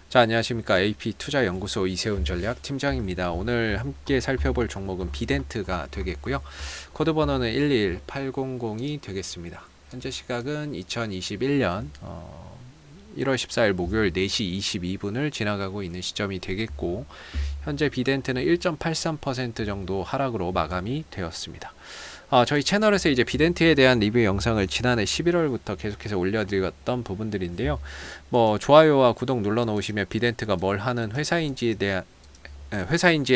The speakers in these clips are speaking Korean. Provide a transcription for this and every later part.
자, 안녕하십니까. AP투자연구소 이세훈 전략팀장입니다. 오늘 함께 살펴볼 종목은 비덴트가 되겠고요. 코드 번호는 11800이 되겠습니다. 현재 시각은 2021년 1월 14일 목요일 4시 22분을 지나가고 있는 시점이 되겠고, 현재 비덴트는 1.83% 정도 하락으로 마감이 되었습니다. 저희 채널에서 이제 비덴트에 대한 리뷰 영상을 지난해 11월부터 계속해서 올려드렸던 부분들인데요. 뭐 좋아요와 구독 눌러 놓으시면 비덴트가 뭘 하는 회사인지에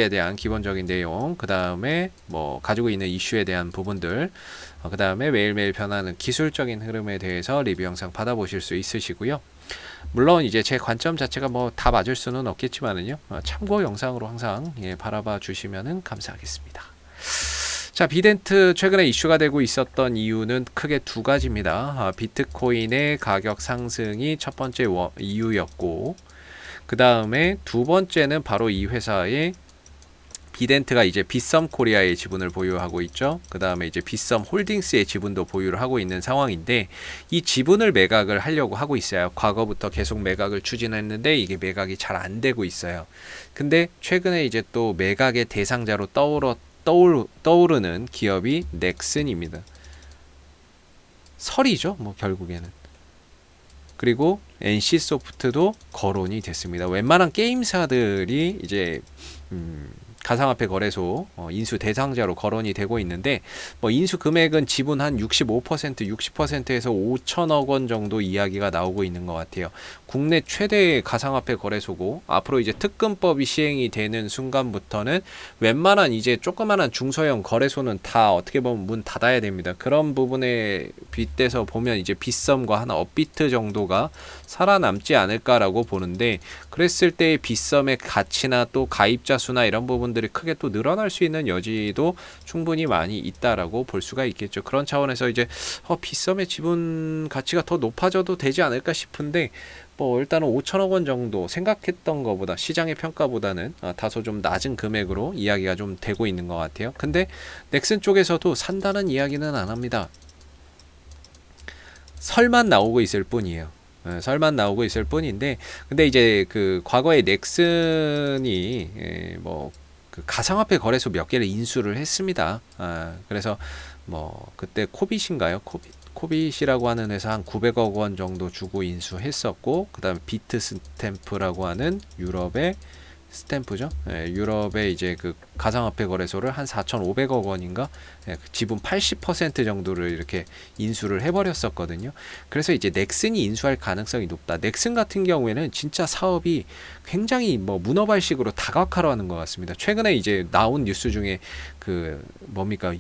대한 기본적인 내용, 그 다음에 뭐 가지고 있는 이슈에 대한 부분들, 그 다음에 매일매일 변하는 기술적인 흐름에 대해서 리뷰 영상 받아보실 수 있으시고요. 물론 이제 제 관점 자체가 뭐 다 맞을 수는 없겠지만은요, 참고 영상으로 항상 바라봐 주시면은 감사하겠습니다. 자, 비덴트 최근에 이슈가 되고 있었던 이유는 크게 두 가지입니다. 비트코인의 가격 상승이 첫 번째 이유였고, 그 다음에 두 번째는 바로 이 회사의 비덴트가 이제 빗썸 코리아의 지분을 보유하고 있죠. 그 다음에 이제 빗썸 홀딩스의 지분도 보유를 하고 있는 상황인데, 이 지분을 매각을 하려고 하고 있어요. 과거부터 계속 매각을 추진했는데 이게 매각이 잘 안 되고 있어요. 근데 최근에 이제 또 매각의 대상자로 떠오르는 기업이 넥슨입니다. 설이죠, 뭐 결국에는. 그리고 NC소프트도 거론이 됐습니다. 웬만한 게임사들이 이제 가상화폐 거래소 인수 대상자로 거론이 되고 있는데, 뭐 인수 금액은 지분 한 65%, 60%에서 5천억 원 정도 이야기가 나오고 있는 것 같아요. 국내 최대의 가상화폐 거래소고, 앞으로 이제 특금법이 시행이 되는 순간부터는 웬만한 이제 조그만한 중소형 거래소는 다 어떻게 보면 문 닫아야 됩니다. 그런 부분에 빗대서 보면 이제 빗썸과 한 업비트 정도가 살아남지 않을까라고 보는데, 그랬을 때 빗썸의 가치나 또 가입자 수나 이런 부분들이 크게 또 늘어날 수 있는 여지도 충분히 많이 있다라고 볼 수가 있겠죠. 그런 차원에서 이제 빗썸의 지분 가치가 더 높아져도 되지 않을까 싶은데, 뭐 일단은 5천억 원 정도 생각했던 것보다, 시장의 평가보다는 다소 좀 낮은 금액으로 이야기가 좀 되고 있는 것 같아요. 근데 넥슨 쪽에서도 산다는 이야기는 안 합니다. 설만 나오고 있을 뿐이에요. 설만 나오고 있을 뿐인데, 근데 이제 그 과거에 넥슨이 뭐그 가상화폐 거래소 몇 개를 인수를 했습니다. 그래서 뭐 그때 코빗인가요? 코빗이라고 하는 회사 한 900억 원 정도 주고 인수했었고, 그다음에 비트 스탬프라고 하는 유럽의 스탬프죠. 유럽의 이제 그 가상화폐 거래소를 한 4,500억 원인가, 지분 80% 정도를 이렇게 인수를 해버렸었거든요. 그래서 이제 넥슨이 인수할 가능성이 높다. 넥슨 같은 경우에는 진짜 사업이 굉장히 뭐 문어발식으로 다각화하는 것 같습니다. 최근에 이제 나온 뉴스 중에 그 뭡니까,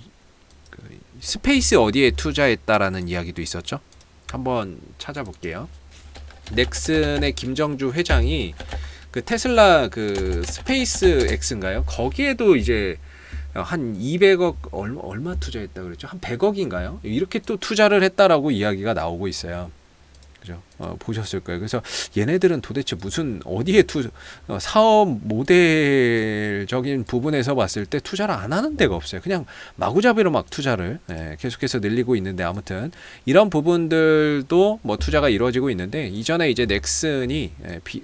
그 스페이스 어디에 투자했다라는 이야기도 있었죠. 한번 찾아볼게요. 넥슨의 김정주 회장이 그 테슬라 그 스페이스 X인가요? 거기에도 이제 한 200억 얼마 투자했다 그랬죠? 한 100억인가요? 이렇게 또 투자를 했다라고 이야기가 나오고 있어요. 그죠? 보셨을 거예요. 그래서 얘네들은 도대체 무슨 어디에 사업 모델적인 부분에서 봤을 때 투자를 안 하는 데가 없어요. 그냥 마구잡이로 막 투자를 계속해서 늘리고 있는데, 아무튼 이런 부분들도 뭐 투자가 이루어지고 있는데, 이전에 이제 넥슨이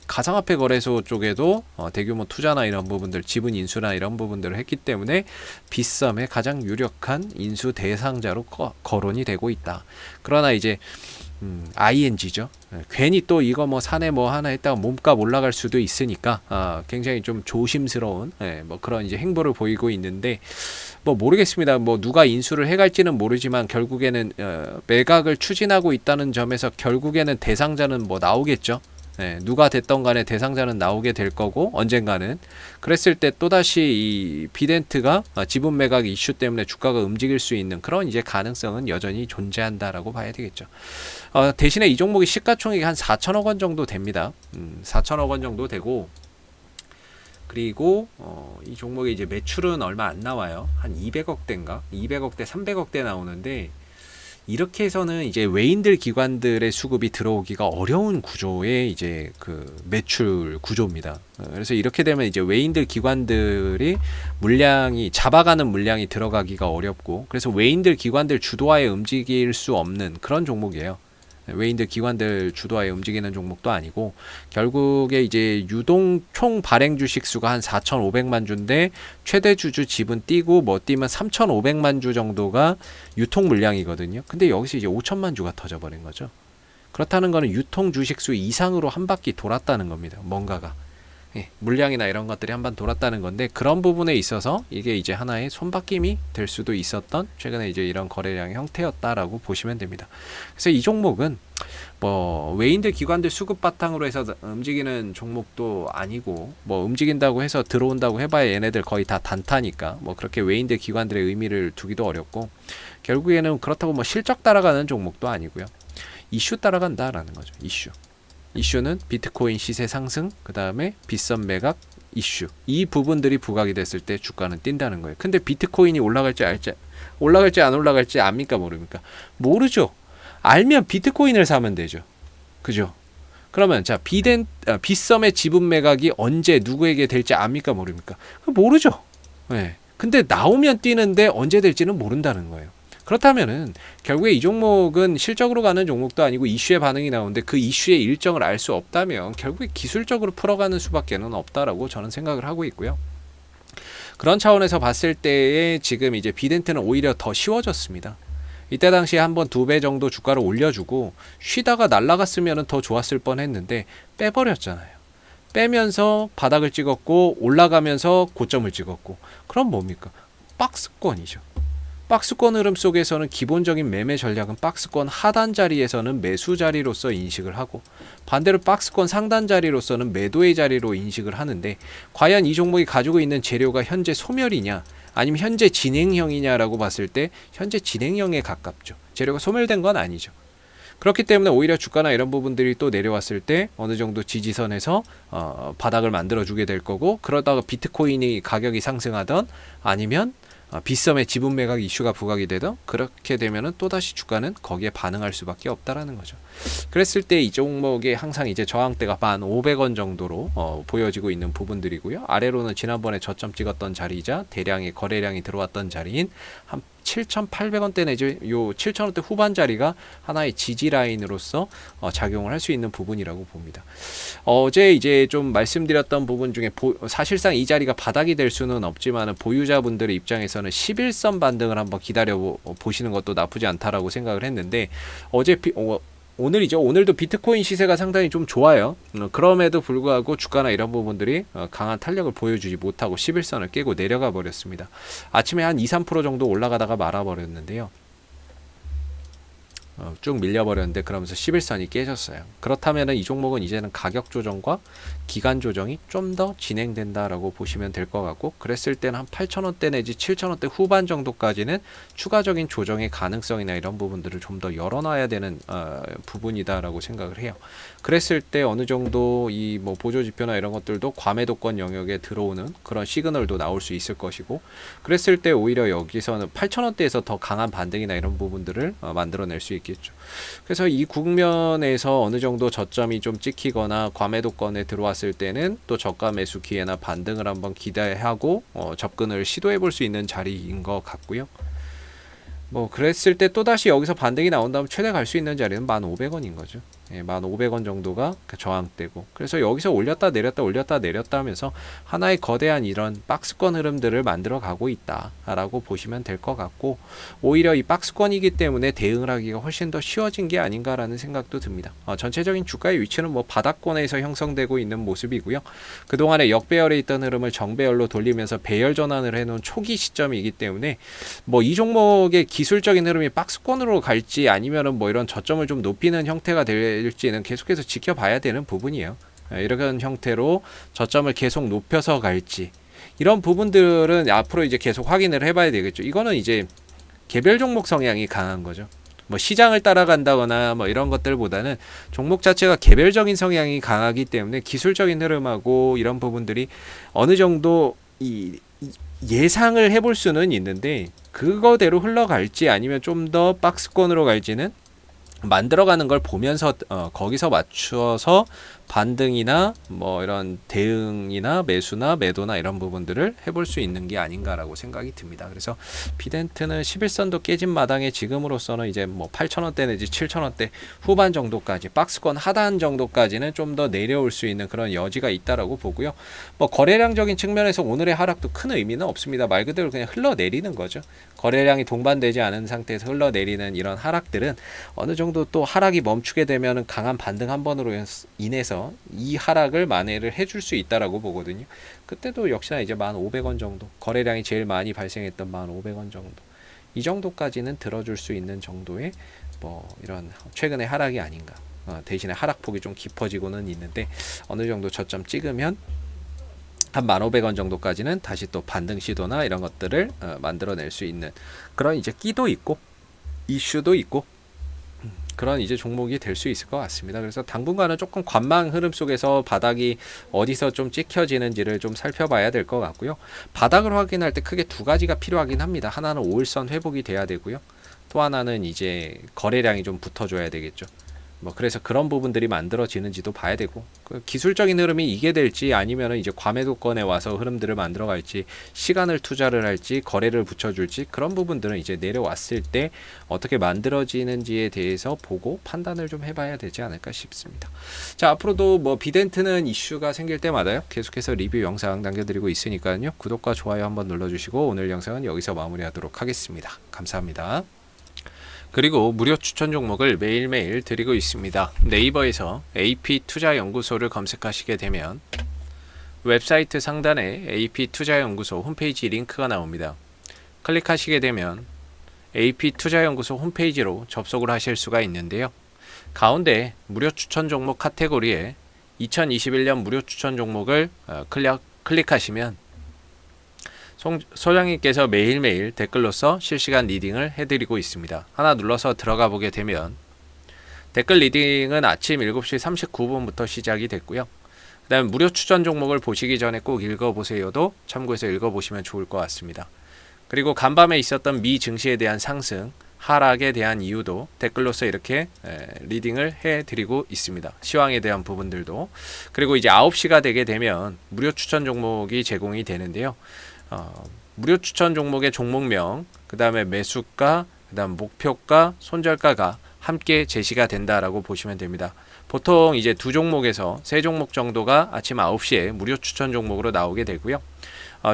가상화폐 거래소 쪽에도 대규모 투자나 이런 부분들, 지분 인수나 이런 부분들을 했기 때문에 빗썸의 가장 유력한 인수 대상자로 거론이 되고 있다. 그러나 이제 ING죠. 괜히 또 이거 뭐 사내 뭐 하나 했다가 몸값 올라갈 수도 있으니까 굉장히 좀 조심스러운 뭐 그런 이제 행보를 보이고 있는데, 뭐 모르겠습니다. 뭐 누가 인수를 해갈지는 모르지만 결국에는 매각을 추진하고 있다는 점에서 결국에는 대상자는 뭐 나오겠죠. 누가 됐던 간에 대상자는 나오게 될 거고, 언젠가는. 그랬을 때 또다시 이 비덴트가 지분 매각 이슈 때문에 주가가 움직일 수 있는 그런 이제 가능성은 여전히 존재한다라고 봐야 되겠죠. 대신에 이 종목이 시가총액이 한 4천억 원 정도 됩니다. 4천억 원 정도 되고, 그리고 이 종목의 이제 매출은 얼마 안 나와요. 한 200억대인가? 200억대, 300억대 나오는데, 이렇게 해서는 이제 외인들 기관들의 수급이 들어오기가 어려운 구조의 이제 그 매출 구조입니다. 그래서 이렇게 되면 이제 외인들 기관들이 물량이 잡아가는 물량이 들어가기가 어렵고, 그래서 외인들 기관들 주도하에 움직일 수 없는 그런 종목이에요. 외인들 기관들 주도하에 움직이는 종목도 아니고 결국에 이제 유동 총 발행 주식 수가 한 4,500만 주인데 최대 주주 지분 띄고 뭐 띄면 3,500만 주 정도가 유통 물량이거든요. 근데 여기서 이제 5천만 주가 터져버린 거죠. 그렇다는 거는 유통 주식 수 이상으로 한 바퀴 돌았다는 겁니다. 뭔가가. 예, 물량이나 이런 것들이 한번 돌았다는 건데 그런 부분에 있어서 이게 이제 하나의 손바뀜이 될 수도 있었던 최근에 이제 이런 거래량의 형태였다라고 보시면 됩니다. 그래서 이 종목은 뭐 외인들 기관들 수급 바탕으로 해서 움직이는 종목도 아니고 뭐 움직인다고 해서 들어온다고 해봐야 얘네들 거의 다 단타니까 뭐 그렇게 외인들 기관들의 의미를 두기도 어렵고 결국에는 그렇다고 뭐 실적 따라가는 종목도 아니고요. 이슈 따라간다라는 거죠. 이슈는 비트코인 시세 상승, 그 다음에 빗썸 매각 이슈. 이 부분들이 부각이 됐을 때 주가는 뛴다는 거예요. 근데 비트코인이 올라갈지 안 올라갈지 압니까 모릅니까? 모르죠. 알면 비트코인을 사면 되죠. 그죠? 그러면 자 빗썸의 지분 매각이 언제 누구에게 될지 압니까 모릅니까? 모르죠. 네. 근데 나오면 뛰는데 언제 될지는 모른다는 거예요. 그렇다면은 결국에 이 종목은 실적으로 가는 종목도 아니고 이슈의 반응이 나오는데 그 이슈의 일정을 알 수 없다면 결국에 기술적으로 풀어가는 수밖에는 없다라고 저는 생각을 하고 있고요. 그런 차원에서 봤을 때에 지금 이제 비덴트는 오히려 더 쉬워졌습니다. 이때 당시에 한번 2배 정도 주가를 올려주고 쉬다가 날아갔으면 더 좋았을 뻔했는데 빼버렸잖아요. 빼면서 바닥을 찍었고 올라가면서 고점을 찍었고 그럼 뭡니까? 박스권이죠. 박스권 흐름 속에서는 기본적인 매매 전략은 박스권 하단 자리에서는 매수 자리로서 인식을 하고 반대로 박스권 상단 자리로서는 매도의 자리로 인식을 하는데 과연 이 종목이 가지고 있는 재료가 현재 소멸이냐 아니면 현재 진행형이냐라고 봤을 때 현재 진행형에 가깝죠. 재료가 소멸된 건 아니죠. 그렇기 때문에 오히려 주가나 이런 부분들이 또 내려왔을 때 어느 정도 지지선에서 바닥을 만들어주게 될 거고 그러다가 비트코인이 가격이 상승하던 아니면 빗썸의 지분 매각 이슈가 부각이 되던 그렇게 되면은 또다시 주가는 거기에 반응할 수밖에 없다라는 거죠. 그랬을 때 이 종목에 항상 이제 저항대가 1,500원 정도로 보여지고 있는 부분들이고요. 아래로는 지난번에 저점 찍었던 자리이자 대량의 거래량이 들어왔던 자리인 한 7,800원대 내지 요 7,000원대 후반 자리가 하나의 지지 라인으로서 작용을 할 수 있는 부분이라고 봅니다. 어제 이제 좀 말씀드렸던 부분 중에 사실상 이 자리가 바닥이 될 수는 없지만 보유자분들의 입장에서는 11선 반등을 한번 기다려 보시는 것도 나쁘지 않다라고 생각을 했는데 오늘이죠. 오늘도 비트코인 시세가 상당히 좀 좋아요. 그럼에도 불구하고 주가나 이런 부분들이 강한 탄력을 보여주지 못하고 11선을 깨고 내려가 버렸습니다. 아침에 한 2-3% 정도 올라가다가 말아버렸는데요. 쭉 밀려버렸는데 그러면서 11선이 깨졌어요. 그렇다면 이 종목은 이제는 가격 조정과 기간 조정이 좀 더 진행된다라고 보시면 될 것 같고 그랬을 때는 한 8,000원대 내지 7,000원대 후반 정도까지는 추가적인 조정의 가능성이나 이런 부분들을 좀 더 열어놔야 되는 부분이다라고 생각을 해요. 그랬을 때 어느 정도 이 뭐 보조 지표나 이런 것들도 과매도권 영역에 들어오는 그런 시그널도 나올 수 있을 것이고 그랬을 때 오히려 여기서는 8,000원대에서 더 강한 반등이나 이런 부분들을 만들어낼 수 있겠죠. 그래서 이 국면에서 어느 정도 저점이 좀 찍히거나 과매도권에 들어왔을 때는 또 저가 매수 기회나 반등을 한번 기대하고 접근을 시도해 볼 수 있는 자리인 것 같고요. 뭐 그랬을 때 또다시 여기서 반등이 나온다면 최대 갈 수 있는 자리는 1,500원인 거죠. 1,500원 정도가 저항대고 그래서 여기서 올렸다 내렸다 하면서 하나의 거대한 이런 박스권 흐름들을 만들어 가고 있다라고 보시면 될 것 같고 오히려 이 박스권이기 때문에 대응을 하기가 훨씬 더 쉬워진 게 아닌가라는 생각도 듭니다. 전체적인 주가의 위치는 뭐 바닥권에서 형성되고 있는 모습이고요. 그동안에 역배열에 있던 흐름을 정배열로 돌리면서 배열 전환을 해놓은 초기 시점이기 때문에 뭐 이 종목의 기술적인 흐름이 박스권으로 갈지 아니면은 뭐 이런 저점을 좀 높이는 형태가 될지는 계속해서 지켜봐야 되는 부분이에요. 이런 형태로 저점을 계속 높여서 갈지 이런 부분들은 앞으로 이제 계속 확인을 해봐야 되겠죠. 이거는 이제 개별 종목 성향이 강한 거죠. 뭐 시장을 따라간다거나 뭐 이런 것들보다는 종목 자체가 개별적인 성향이 강하기 때문에 기술적인 흐름하고 이런 부분들이 어느 정도 예상을 해볼 수는 있는데 그거대로 흘러갈지 아니면 좀 더 박스권으로 갈지는 만들어가는 걸 보면서 거기서 맞추어서 반등이나 뭐 이런 대응이나 매수나 매도나 이런 부분들을 해볼 수 있는 게 아닌가라고 생각이 듭니다. 그래서 비덴트는 11선도 깨진 마당에 지금으로서는 이제 뭐 8,000원대 내지 7,000원대 후반 정도까지 박스권 하단 정도까지는 좀 더 내려올 수 있는 그런 여지가 있다라고 보고요. 뭐 거래량적인 측면에서 오늘의 하락도 큰 의미는 없습니다. 말 그대로 그냥 흘러내리는 거죠. 거래량이 동반되지 않은 상태에서 흘러내리는 이런 하락들은 어느 정도 또 하락이 멈추게 되면 강한 반등 한 번으로 인해서 이 하락을 만회를 해줄 수 있다라고 보거든요. 그때도 역시나 이제 1,500원 정도, 거래량이 제일 많이 발생했던 1,500원 정도, 이 정도까지는 들어줄 수 있는 정도의 뭐 이런 최근의 하락이 아닌가. 대신에 하락폭이 좀 깊어지고는 있는데 어느 정도 저점 찍으면 한 1,500원 정도까지는 다시 또 반등 시도나 이런 것들을 만들어낼 수 있는 그런 이제 끼도 있고 이슈도 있고 그런 이제 종목이 될 수 있을 것 같습니다. 그래서 당분간은 조금 관망 흐름 속에서 바닥이 어디서 좀 찍혀지는지를 좀 살펴봐야 될 것 같고요. 바닥을 확인할 때 크게 두 가지가 필요하긴 합니다. 하나는 5일선 회복이 돼야 되고요. 또 하나는 이제 거래량이 좀 붙어줘야 되겠죠. 뭐 그래서 그런 부분들이 만들어지는지도 봐야 되고 그 기술적인 흐름이 이게 될지 아니면은 이제 과매도권에 와서 흐름들을 만들어 갈지 시간을 투자를 할지 거래를 붙여줄지 그런 부분들은 이제 내려왔을 때 어떻게 만들어지는지에 대해서 보고 판단을 좀 해봐야 되지 않을까 싶습니다. 자, 앞으로도 뭐 비덴트는 이슈가 생길 때마다요 계속해서 리뷰 영상 남겨드리고 있으니까요 구독과 좋아요 한번 눌러주시고 오늘 영상은 여기서 마무리하도록 하겠습니다. 감사합니다. 그리고 무료 추천 종목을 매일매일 드리고 있습니다. 네이버에서 AP투자연구소를 검색하시게 되면 웹사이트 상단에 AP투자연구소 홈페이지 링크가 나옵니다. 클릭하시게 되면 AP투자연구소 홈페이지로 접속을 하실 수가 있는데요. 가운데 무료 추천 종목 카테고리에 2021년 무료 추천 종목을 클릭하시면 소장님께서 매일매일 댓글로서 실시간 리딩을 해드리고 있습니다. 하나 눌러서 들어가 보게 되면 댓글 리딩은 아침 7시 39분부터 시작이 됐고요. 그 다음에 무료 추천 종목을 보시기 전에 꼭 읽어보세요도 참고해서 읽어보시면 좋을 것 같습니다. 그리고 간밤에 있었던 미 증시에 대한 상승, 하락에 대한 이유도 댓글로서 이렇게 리딩을 해드리고 있습니다. 시황에 대한 부분들도. 그리고 이제 9시가 되게 되면 무료 추천 종목이 제공이 되는데요. 무료 추천 종목의 종목명, 그 다음에 매수가, 그 다음 목표가, 손절가가 함께 제시가 된다라고 보시면 됩니다. 보통 이제 두 종목에서 세 종목 정도가 아침 9시에 무료 추천 종목으로 나오게 되고요.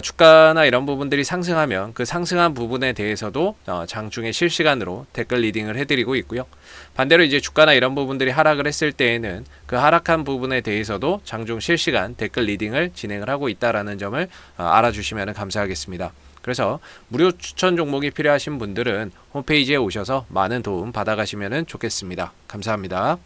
주가나 이런 부분들이 상승하면 그 상승한 부분에 대해서도 장중에 실시간으로 댓글 리딩을 해드리고 있고요. 반대로 이제 주가나 이런 부분들이 하락을 했을 때에는 그 하락한 부분에 대해서도 장중 실시간 댓글 리딩을 진행을 하고 있다라는 점을 알아주시면 감사하겠습니다. 그래서 무료 추천 종목이 필요하신 분들은 홈페이지에 오셔서 많은 도움 받아가시면 좋겠습니다. 감사합니다.